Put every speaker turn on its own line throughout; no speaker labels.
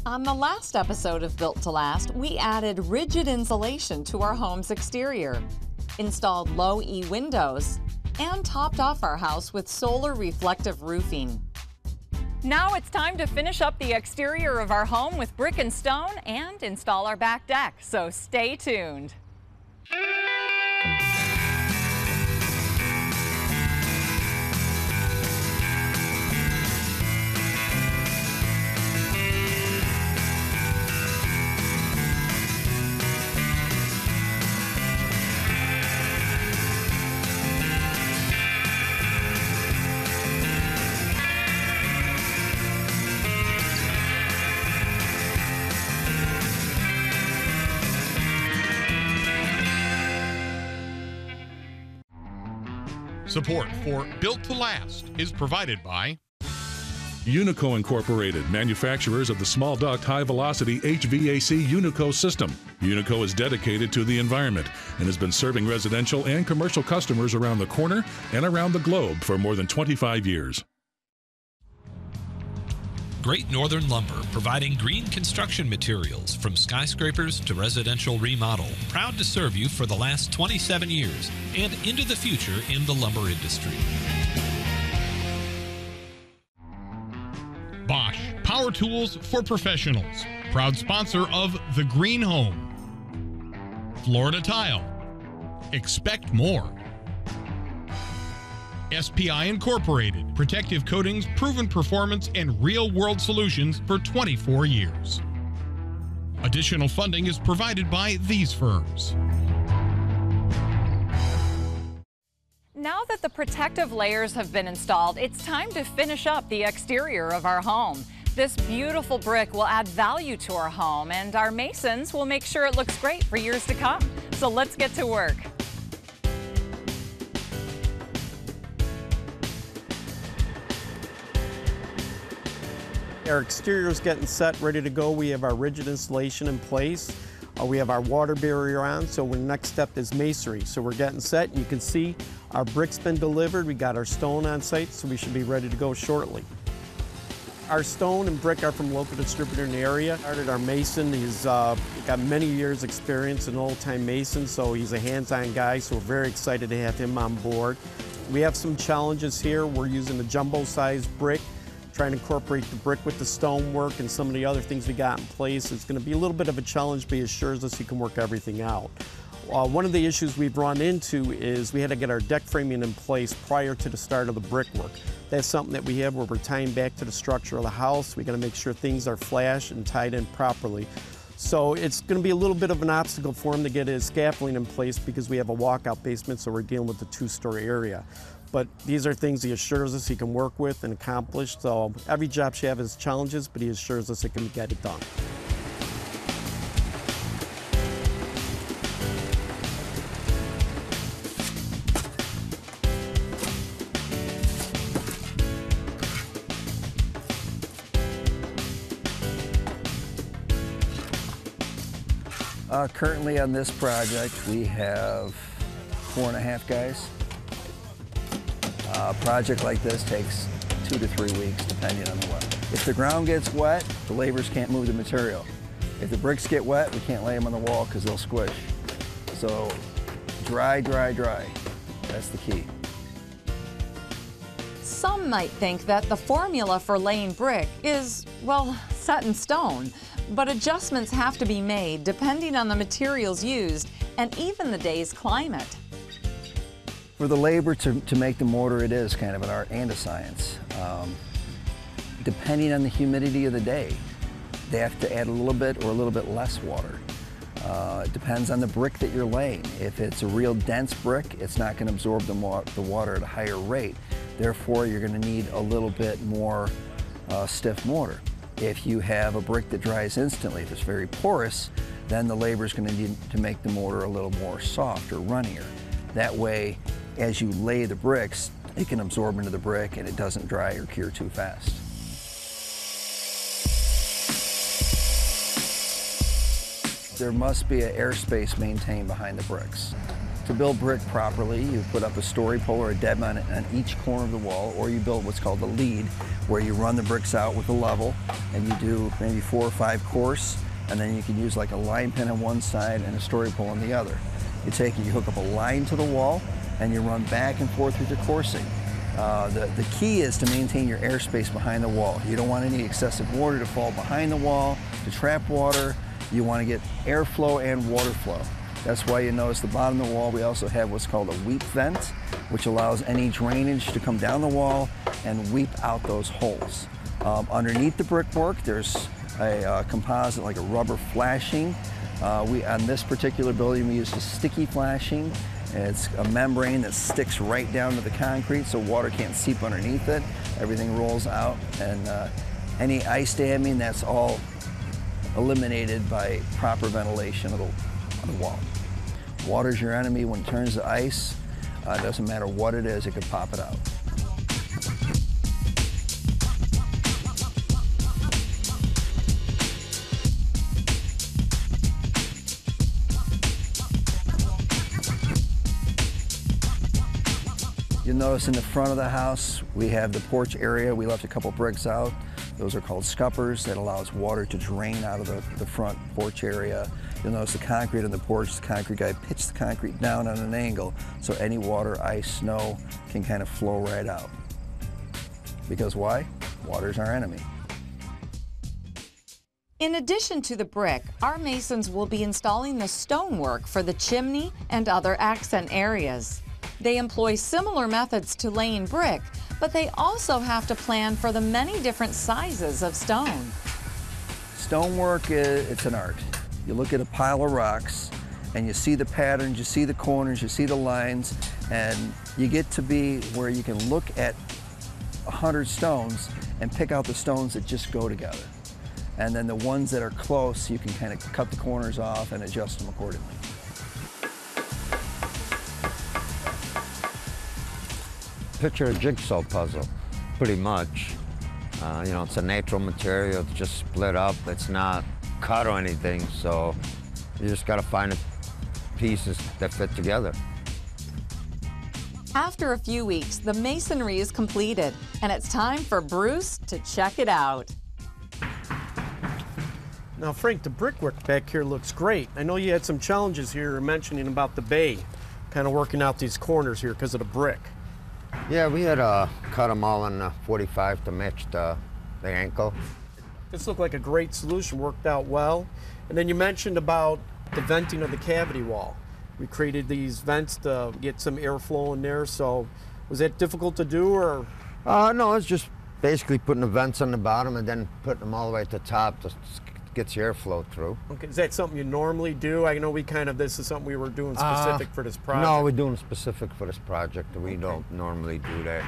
On the last episode of Built to Last, we added rigid insulation to our home's exterior, installed low E windows, and topped off our house with solar reflective roofing. Now it's time to finish up the exterior of our home with brick and stone and install our back deck, so stay tuned.
Support for Built to Last is provided by
Unico Incorporated, manufacturers of the small duct high-velocity HVAC Unico system. Unico is dedicated to the environment and has been serving residential and commercial customers around the corner and around the globe for more than 25 years.
Great Northern Lumber, providing green construction materials from skyscrapers to residential remodel. Proud to serve you for the last 27 years and into the future in the lumber industry.
Bosch, power tools for professionals. Proud sponsor of The Green Home. Florida Tile. Expect more. SPI Incorporated, protective coatings, proven performance, and real-world solutions for 24 years. Additional funding is provided by these firms.
Now that the protective layers have been installed, it's time to finish up the exterior of our home. This beautiful brick will add value to our home, and our masons will make sure it looks great for years to come. So let's get to work.
Our exterior is getting set, ready to go. We have our rigid insulation in place. We have our water barrier on, so the next step is masonry. So we're getting set. You can see our brick's been delivered. We got our stone on site, so we should be ready to go shortly. Our stone and brick are from local distributor in the area. Our mason, he's got many years experience, an old-time mason, so he's a hands-on guy, so we're very excited to have him on board. We have some challenges here. We're using a jumbo-sized brick, trying to incorporate the brick with the stonework and some of the other things we got in place. It's going to be a little bit of a challenge, but he assures us he can work everything out. One of the issues we've run into is we had to get our deck framing in place prior to the start of the brickwork. That's something that we have where we're tying back to the structure of the house. We got to make sure things are flash and tied in properly. So it's going to be a little bit of an obstacle for him to get his scaffolding in place because we have a walkout basement, so we're dealing with a two-story area. But these are things he assures us he can work with and accomplish. So every job should have its challenges, but he assures us it can get it done.
Currently on this project, we have 4.5 guys. A project like this takes 2 to 3 weeks, depending on the weather. If the ground gets wet, the laborers can't move the material. If the bricks get wet, we can't lay them on the wall because they'll squish. So dry, dry, dry. That's the key.
Some might think that the formula for laying brick is, well, set in stone. But adjustments have to be made depending on the materials used and even the day's climate.
For the labor to make the mortar, it is kind of an art and a science. Depending on the humidity of the day, they have to add a little bit or a little bit less water. It depends on the brick that you're laying. If it's a real dense brick, it's not going to absorb the water at a higher rate. Therefore, you're going to need a little bit more stiff mortar. If you have a brick that dries instantly, if it's very porous, then the labor is going to need to make the mortar a little more soft or runnier. That way, as you lay the bricks, it can absorb into the brick and it doesn't dry or cure too fast. There must be an airspace maintained behind the bricks. To build brick properly, you put up a story pole or a dead man on each corner of the wall, or you build what's called a lead, where you run the bricks out with a level, and you do maybe 4 or 5 course, and then you can use like a line pin on one side and a story pole on the other. You take it, you hook up a line to the wall, and you run back and forth with your coursing. The key is to maintain your airspace behind the wall. You don't want any excessive water to fall behind the wall, to trap water. You want to get airflow and water flow. That's why you notice the bottom of the wall, we also have what's called a weep vent, which allows any drainage to come down the wall and weep out those holes. Underneath the brickwork, there's a composite, like a rubber flashing. On this particular building, we use a sticky flashing. It's a membrane that sticks right down to the concrete so water can't seep underneath it. Everything rolls out, and any ice damming, that's all eliminated by proper ventilation of the wall. Water's your enemy. When it turns to ice, it doesn't matter what it is, it could pop it out. You'll notice in the front of the house, we have the porch area. We left a couple bricks out. Those are called scuppers. That allows water to drain out of the front porch area. You'll notice the concrete on the porch, the concrete guy pitched the concrete down on an angle so any water, ice, snow can kind of flow right out. Because why? Water's our enemy.
In addition to the brick, our masons will be installing the stonework for the chimney and other accent areas. They employ similar methods to laying brick, but they also have to plan for the many different sizes of stone.
Stonework, it's an art. You look at a pile of rocks and you see the patterns, you see the corners, you see the lines, and you get to be where you can look at 100 stones and pick out the stones that just go together. And then the ones that are close, you can kind of cut the corners off and adjust them accordingly.
Picture a jigsaw puzzle, pretty much. You know, it's a natural material, it's just split up, it's not cut or anything, so you just gotta find the pieces that fit together.
After a few weeks, the masonry is completed, and it's time for Bruce to check it out.
Now, Frank, the brickwork back here looks great. I know you had some challenges here mentioning about the bay, kind of working out these corners here because of the brick.
Yeah, we had cut them all in 45 to match the ankle.
This looked like a great solution, worked out well. And then you mentioned about the venting of the cavity wall. We created these vents to get some airflow in there, so was that difficult to do, or?
No, it's just basically putting the vents on the bottom and then putting them all the way at the top to get your airflow through. Okay,
is that something you normally do? I know this is something we were doing specific for this project.
No, we're doing specific for this project. We don't normally do that.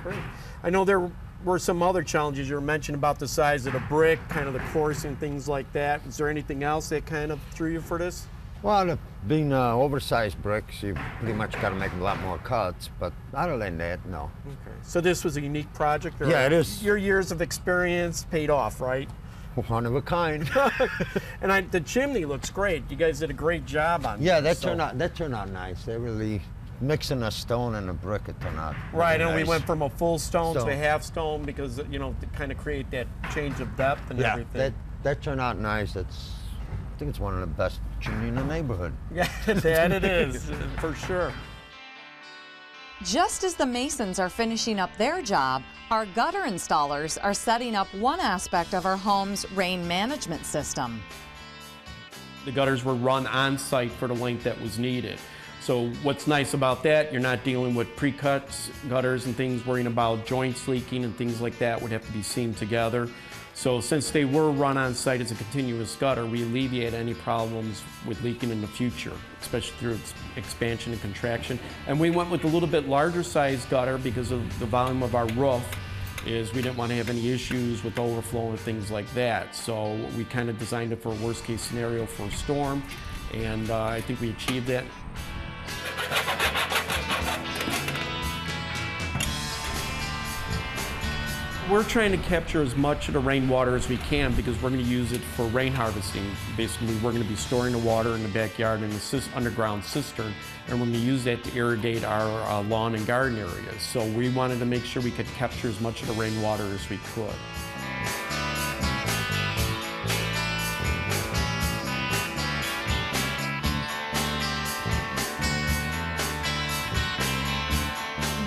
Great. I know there were some other challenges you were mentioning about the size of the brick, kind of the coursing, things like that. Is there anything else that kind of threw you for this?
Well, being oversized bricks, you pretty much got to make a lot more cuts, but other than that, no.
Okay. So this was a unique project?
Yeah, it is.
Your years of experience paid off, right?
One of a kind.
And the chimney looks great. You guys did a great job on
yeah, that turned out nice. They really mixing a stone and a brick, it turned out
right.
Really
and
nice.
we went from a full stone to a half stone because, you know, to kind of create that change of depth and everything.
That turned out nice. I think it's one of the best chimney in the neighborhood.
Yeah, that it is, for sure.
Just as the masons are finishing up their job, our gutter installers are setting up one aspect of our home's rain management system.
The gutters were run on site for the length that was needed. So what's nice about that, you're not dealing with pre-cuts, gutters and things, worrying about joints leaking and things like that would have to be seamed together. So since they were run on site as a continuous gutter, we alleviate any problems with leaking in the future, especially through expansion and contraction. And we went with a little bit larger size gutter because of the volume of our roof. Is we didn't want to have any issues with overflow and things like that. So we kind of designed it for a worst case scenario for a storm, and I think we achieved that. We're trying to capture as much of the rainwater as we can because we're going to use it for rain harvesting. Basically, we're going to be storing the water in the backyard in the underground cistern, and we're going to use that to irrigate our lawn and garden areas. So we wanted to make sure we could capture as much of the rainwater as we could.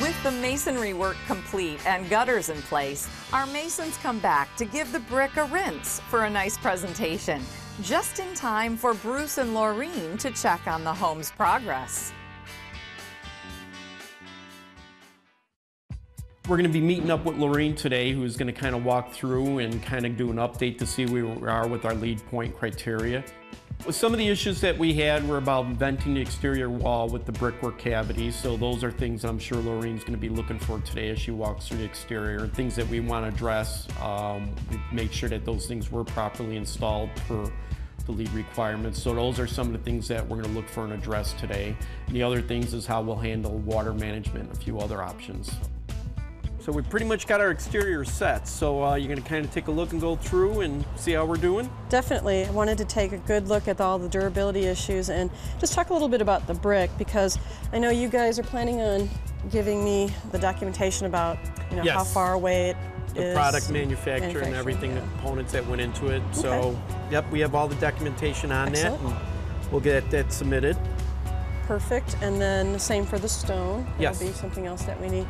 With the masonry work complete and gutters in place, our masons come back to give the brick a rinse for a nice presentation, just in time for Bruce and Laureen to check on the home's progress.
We're going to be meeting up with Laureen today, who's going to kind of walk through and kind of do an update to see where we are with our lead point criteria. Some of the issues that we had were about venting the exterior wall with the brickwork cavities, so those are things that I'm sure Laureen's going to be looking for today as she walks through the exterior, and things that we want to address. We made sure that those things were properly installed per the lead requirements, so those are some of the things that we're going to look for and address today. And the other things is how we'll handle water management and a few other options. So we pretty much got our exterior set, so you're going to kind of take a look and go through and see how we're doing?
Definitely. I wanted to take a good look at all the durability issues and just talk a little bit about the brick, because I know you guys are planning on giving me the documentation about
Yes.
how far away it is.
The product manufacturer and everything, the components that went into it.
Okay.
So, yep, we have all the documentation on
Excellent.
that, and we'll get that submitted.
Perfect. And then the same for the stone.
Yes.
That'll be something else that we need.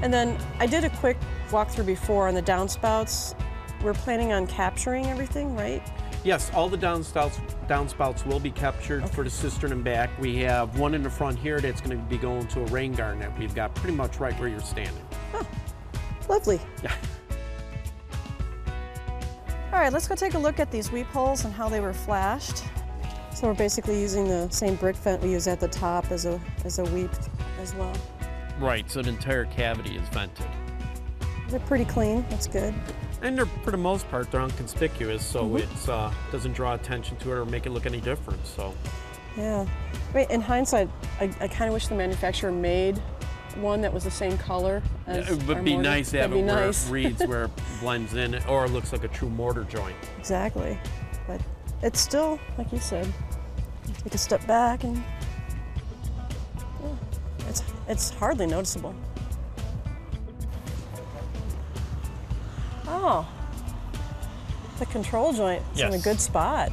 And then I did a quick walkthrough before on the downspouts. We're planning on capturing everything, right?
Yes, all the downspouts will be captured for the cistern and back. We have one in the front here that's going to be going to a rain garden that we've got pretty much right where you're standing.
Oh, lovely.
Yeah.
All right, let's go take a look at these weep holes and how they were flashed. So we're basically using the same brick vent we use at the top as a weep as well.
Right, so the entire cavity is vented.
They're pretty clean, that's good.
And they're, for the most part, they're unconspicuous, so it doesn't draw attention to it or make it look any different, so.
Yeah. Wait, in hindsight, I kind of wish the manufacturer made one that was the same color as
It would
our
be
mortar.
nice to have
That'd
it
be
where
nice.
it reads, where it blends in, or it looks like a true mortar joint.
Exactly. But it's still, like you said, take a step back and it's hardly noticeable. Oh, the control joint is in a good spot.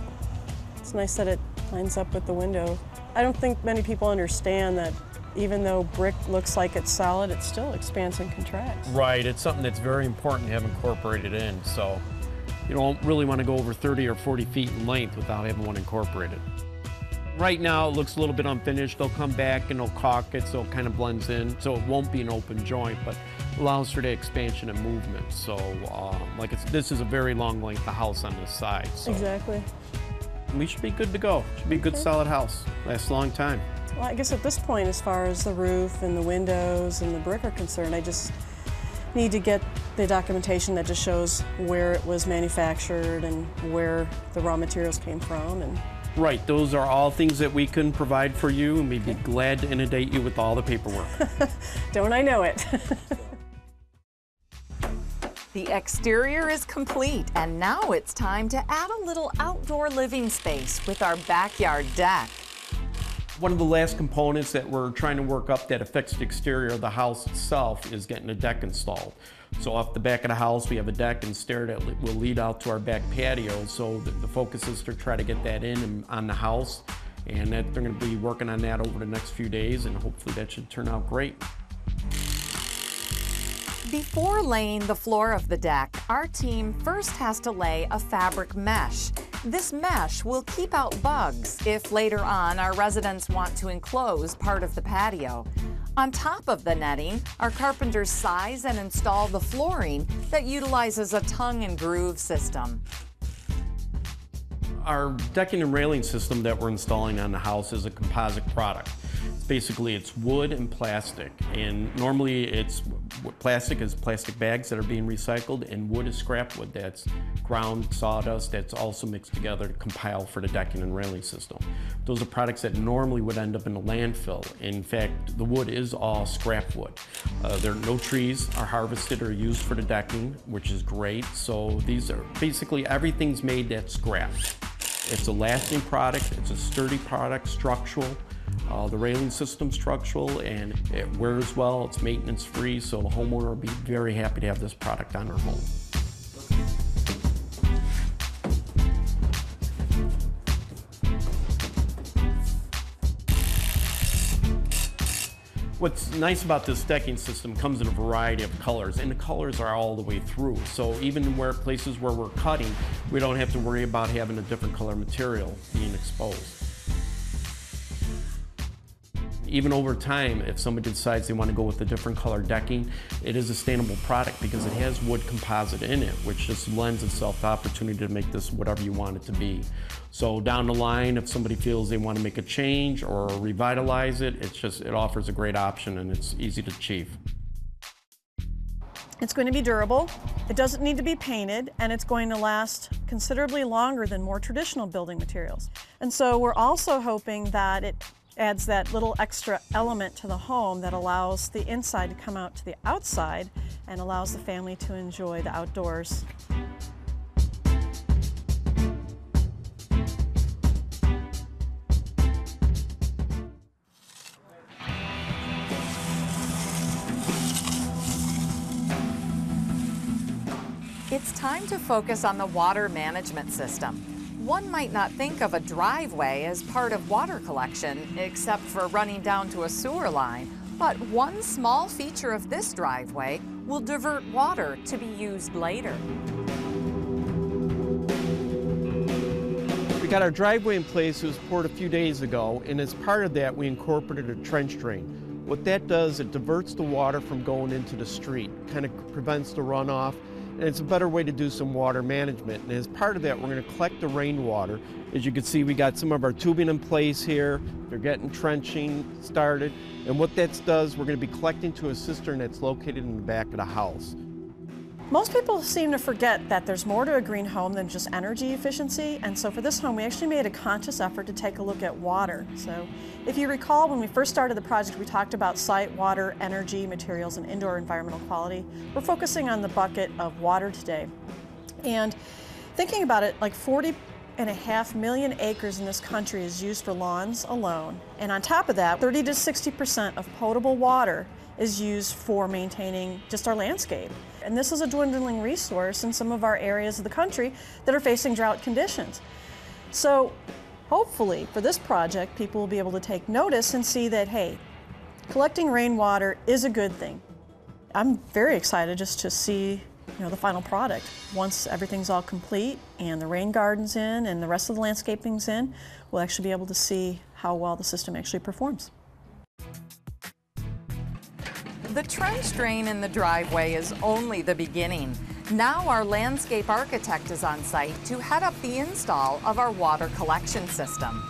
It's nice that it lines up with the window. I don't think many people understand that even though brick looks like it's solid, it still expands and contracts.
Right, it's something that's very important to have incorporated in, so you don't really want to go over 30 or 40 feet in length without having one incorporated. Right now it looks a little bit unfinished. They'll come back and they'll caulk it so it kind of blends in, so it won't be an open joint, but allows for the expansion and movement. So this is a very long length of house on this side. So
Exactly.
we should be good to go. Should be a good solid house. Lasts a long time.
Well, I guess at this point, as far as the roof and the windows and the brick are concerned, I just need to get the documentation that just shows where it was manufactured and where the raw materials came from. And
Right, those are all things that we can provide for you, and we'd be glad to inundate you with all the paperwork.
don't I know it?
The exterior is complete, and now it's time to add a little outdoor living space with our backyard deck.
One of the last components that we're trying to work up that affects the exterior of the house itself is getting a deck installed. So off the back of the house, we have a deck and stair that will lead out to our back patio. So the focus is to try to get that in and on the house, and that they're going to be working on that over the next few days, and hopefully that should turn out great.
Before laying the floor of the deck, our team first has to lay a fabric mesh. This mesh will keep out bugs if later on our residents want to enclose part of the patio. On top of the netting, our carpenters size and install the flooring that utilizes a tongue and groove system.
Our decking and railing system that we're installing on the house is a composite product. Basically, it's wood and plastic, and normally it's plastic is plastic bags that are being recycled, and wood is scrap wood that's ground sawdust that's also mixed together to compile for the decking and railing system. Those are products that normally would end up in a landfill. In fact, the wood is all scrap wood. No trees are harvested or used for the decking, which is great. So these are basically everything's made that's scrap. It's a lasting product, it's a sturdy product, structural. The railing system's structural and it wears well, it's maintenance free, so the homeowner will be very happy to have this product on their home. What's nice about this decking system comes in a variety of colors, and the colors are all the way through. So even places where we're cutting, we don't have to worry about having a different color material being exposed. Even over time, if somebody decides they want to go with a different color decking, it is a sustainable product because it has wood composite in it, which just lends itself the opportunity to make this whatever you want it to be. So down the line, if somebody feels they want to make a change or revitalize it, it offers a great option and it's easy to achieve.
It's going to be durable, it doesn't need to be painted, and it's going to last considerably longer than more traditional building materials. And so we're also hoping that it adds that little extra element to the home that allows the inside to come out to the outside and allows the family to enjoy the outdoors.
It's time to focus on the water management system. One might not think of a driveway as part of water collection, except for running down to a sewer line. But one small feature of this driveway will divert water to be used later.
We got our driveway in place. It was poured a few days ago, and as part of that, we incorporated a trench drain. What that does, it diverts the water from going into the street, kind of prevents the runoff. And it's a better way to do some water management. And as part of that, we're going to collect the rainwater. As you can see, we got some of our tubing in place here. They're getting trenching started. And what that does, we're going to be collecting to a cistern that's located in the back of the house.
Most people seem to forget that there's more to a green home than just energy efficiency, and so for this home we actually made a conscious effort to take a look at water. So if you recall, when we first started the project, we talked about site, water, energy, materials, and indoor environmental quality. We're focusing on the bucket of water today. And thinking about it, like 40.5 million acres in this country is used for lawns alone. And on top of that, 30 to 60% of potable water is used for maintaining just our landscape. And this is a dwindling resource in some of our areas of the country that are facing drought conditions. So hopefully for this project, people will be able to take notice and see that, hey, collecting rainwater is a good thing. I'm very excited just to see the final product. Once everything's all complete and the rain garden's in and the rest of the landscaping's in, we'll actually be able to see how well the system actually performs.
The trench drain in the driveway is only the beginning. Now our landscape architect is on site to head up the install of our water collection system.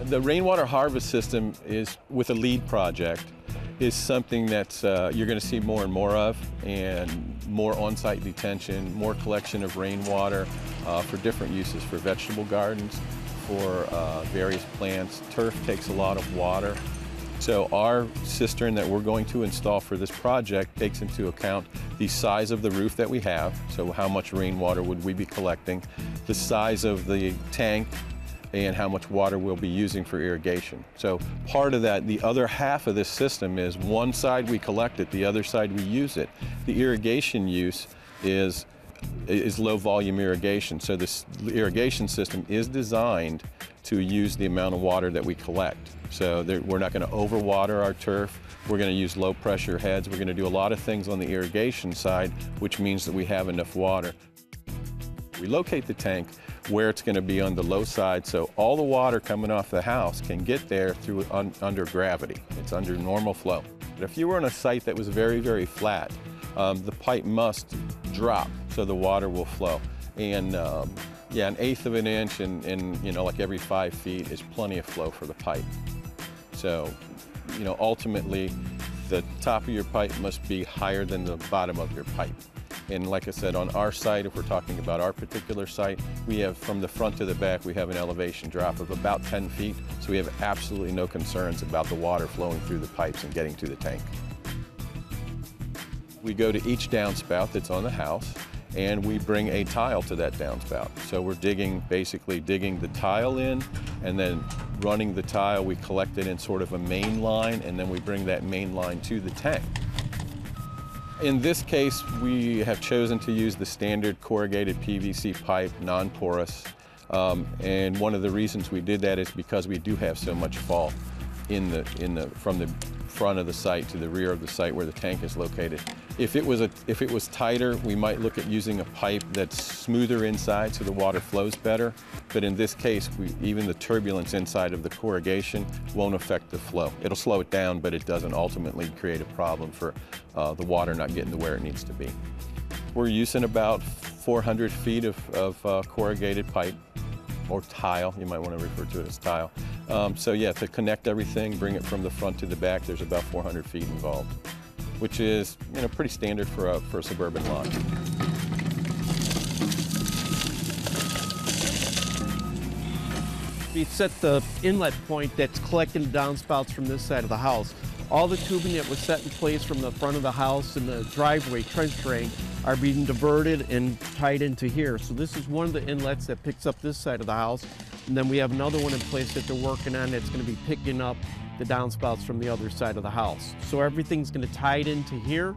The rainwater harvest system is, with a LEED project, is something that you're going to see more and more of, and more on-site detention, more collection of rainwater for different uses, for vegetable gardens, for various plants. Turf takes a lot of water. So our cistern that we're going to install for this project takes into account the size of the roof that we have, so how much rainwater would we be collecting, the size of the tank, and how much water we'll be using for irrigation. So part of that, the other half of this system is one side we collect it, the other side we use it. The irrigation use is low volume irrigation. So this irrigation system is designed to use the amount of water that we collect. So we're not going to overwater our turf. We're going to use low pressure heads. We're going to do a lot of things on the irrigation side, which means that we have enough water. We locate the tank where it's going to be on the low side, so all the water coming off the house can get there through under gravity. It's under normal flow. But if you were on a site that was very, very flat, the pipe must drop so the water will flow. And yeah, 1/8 of an inch and like every 5 feet is plenty of flow for the pipe. So, you know, ultimately, the top of your pipe must be higher than the bottom of your pipe. And like I said, on our site, if we're talking about our particular site, we have from the front to the back, we have an elevation drop of about 10 feet. So we have absolutely no concerns about the water flowing through the pipes and getting to the tank. We go to each downspout that's on the house, and we bring a tile to that downspout. So we're basically digging the tile in, and then running the tile, we collect it in sort of a main line, and then we bring that main line to the tank. In this case, we have chosen to use the standard corrugated PVC pipe, non-porous. And one of the reasons we did that is because we do have so much fall from the front of the site to the rear of the site where the tank is located. If it was tighter, we might look at using a pipe that's smoother inside so the water flows better. But in this case, even the turbulence inside of the corrugation won't affect the flow. It'll slow it down, but it doesn't ultimately create a problem for the water not getting to where it needs to be. We're using about 400 feet of corrugated pipe, or tile, you might want to refer to it as tile. So yeah, to connect everything, bring it from the front to the back, there's about 400 feet involved, which is, you know, pretty standard for a suburban lot.
We set the inlet point that's collecting the downspouts from this side of the house. All the tubing that was set in place from the front of the house and the driveway trench drain are being diverted and tied into here. So this is one of the inlets that picks up this side of the house. And then we have another one in place that they're working on that's going to be picking up the downspouts from the other side of the house. So everything's going to tie it into here,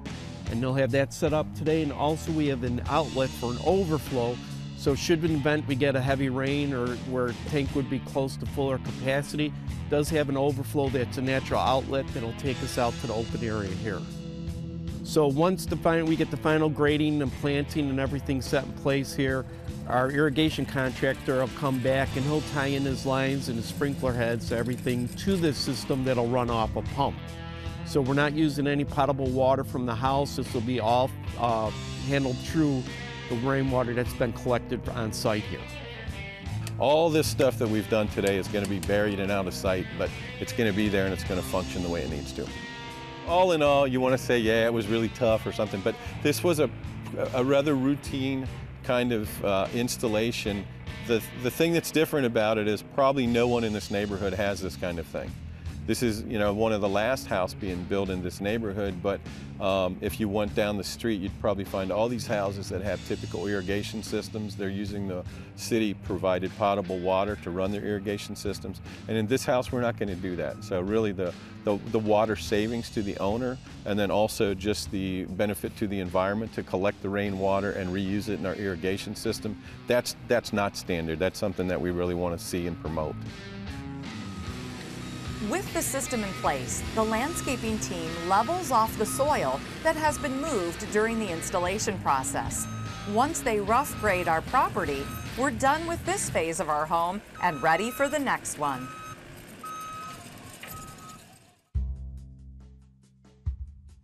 and they'll have that set up today. And also we have an outlet for an overflow. So should an event we get a heavy rain or where a tank would be close to fuller capacity, it does have an overflow that's a natural outlet that'll take us out to the open area here. So once we get the final grading and planting and everything set in place here, our irrigation contractor will come back and he'll tie in his lines and his sprinkler heads, everything to this system that'll run off a pump. So we're not using any potable water from the house. This will be all handled through the rainwater that's been collected on site here.
All this stuff that we've done today is going to be buried and out of sight, but it's going to be there and it's going to function the way it needs to. All in all, you want to say, yeah, it was really tough or something, but this was a rather routine kind of installation. The thing that's different about it is probably no one in this neighborhood has this kind of thing. This is, you know, one of the last houses being built in this neighborhood, but if you went down the street, you'd probably find all these houses that have typical irrigation systems. They're using the city-provided potable water to run their irrigation systems. And in this house, we're not going to do that. So really the water savings to the owner, and then also just the benefit to the environment to collect the rainwater and reuse it in our irrigation system, that's not standard. That's something that we really want to see and promote.
With the system in place, the landscaping team levels off the soil that has been moved during the installation process. Once they rough grade our property, we're done with this phase of our home and ready for the next one.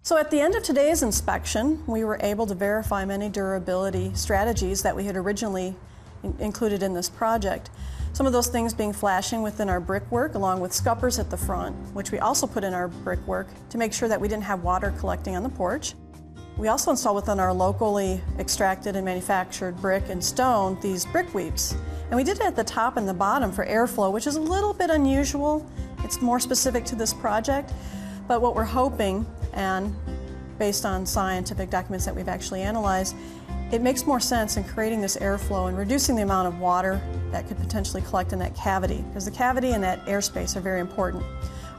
So at the end of today's inspection, we were able to verify many durability strategies that we had originally included in this project. Some of those things being flashing within our brickwork, along with scuppers at the front, which we also put in our brickwork to make sure that we didn't have water collecting on the porch. We also installed within our locally extracted and manufactured brick and stone these brick weeps. And we did it at the top and the bottom for airflow, which is a little bit unusual. It's more specific to this project. But what we're hoping, and based on scientific documents that we've actually analyzed, it makes more sense in creating this airflow and reducing the amount of water that could potentially collect in that cavity, because the cavity and that airspace are very important.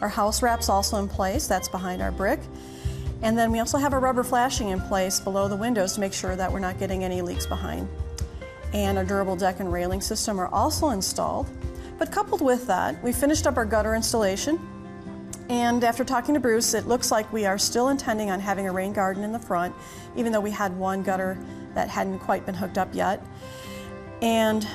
Our house wrap's also in place, that's behind our brick. And then we also have a rubber flashing in place below the windows to make sure that we're not getting any leaks behind. And our durable deck and railing system are also installed. But coupled with that, we finished up our gutter installation. And after talking to Bruce, it looks like we are still intending on having a rain garden in the front, even though we had one gutter that hadn't quite been hooked up yet. And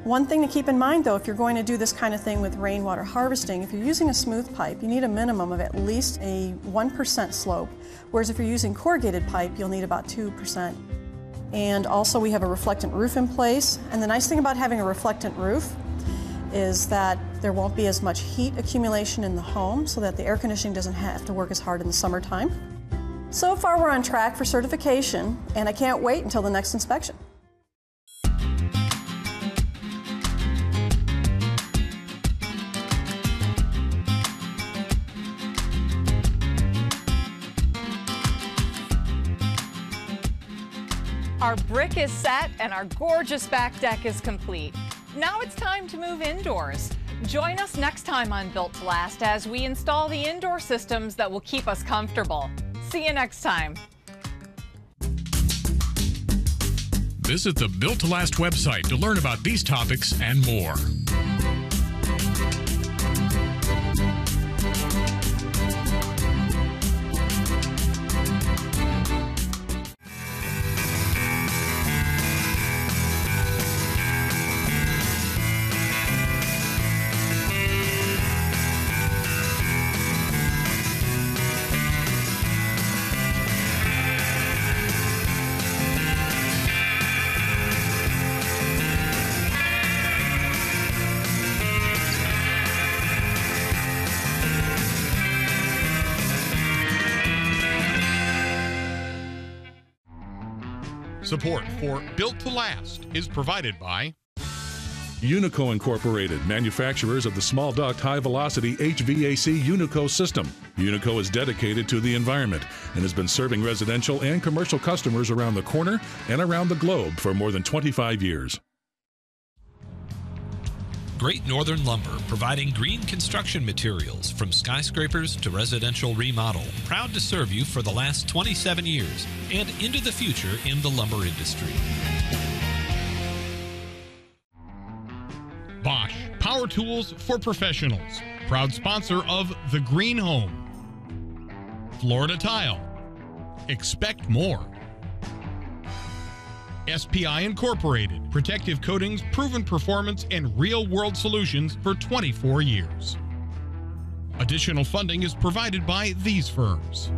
one thing to keep in mind though, if you're going to do this kind of thing with rainwater harvesting, if you're using a smooth pipe, you need a minimum of at least a 1% slope, whereas if you're using corrugated pipe, you'll need about 2%. And also we have a reflectant roof in place, and the nice thing about having a reflectant roof is that There won't be as much heat accumulation in the home so that the air conditioning doesn't have to work as hard in the summertime. So far we're on track for certification, and I can't wait until the next inspection.
Our brick is set and our gorgeous back deck is complete. Now it's time to move indoors. Join us next time on Built to Last as we install the indoor systems that will keep us comfortable. See you next time.
Visit the Built to Last website to learn about these topics and more. Support for Built to Last is provided by
Unico Incorporated, manufacturers of the small duct high-velocity HVAC Unico system. Unico is dedicated to the environment and has been serving residential and commercial customers around the corner and around the globe for more than 25 years.
Great Northern Lumber, providing green construction materials from skyscrapers to residential remodel. Proud to serve you for the last 27 years and into the future in the lumber industry.
Bosch, power tools for professionals. Proud sponsor of The Green Home. Florida Tile. Expect more. SPI Incorporated, protective coatings, proven performance, and real-world solutions for 24 years. Additional funding is provided by these firms.